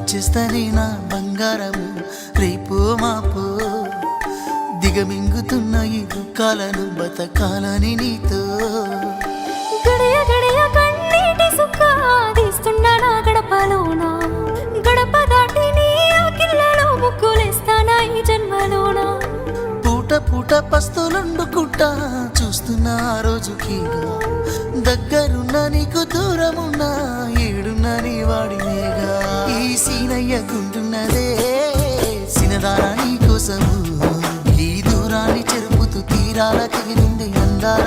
వచ్చేస్తనే నా బంగారము రేపో మాపో దిగమింగుతున్న ఈ దుఃఖాలను బతకాలని నీతో గడియ గడియ కన్నీటి సుక్క తీస్తున్నా నా గడపలోన గడప దాటి నీ ఆకిళ్ళలో ముగ్గులేస్తానా ఈ జన్మలోన పూట పూట పస్తులుండుకుంటా చూస్తున్నా ఆ రోజుకి దగ్గరున్న నీకు దూరమున్నా ఏడున్న నీ వాడినేగా ఈ సీనయ్య గుంటున్నదే సినదారా నీ కోసము ఈ దూరాన్ని చెరుపుతూ తీరాల తెగినుంది అందాల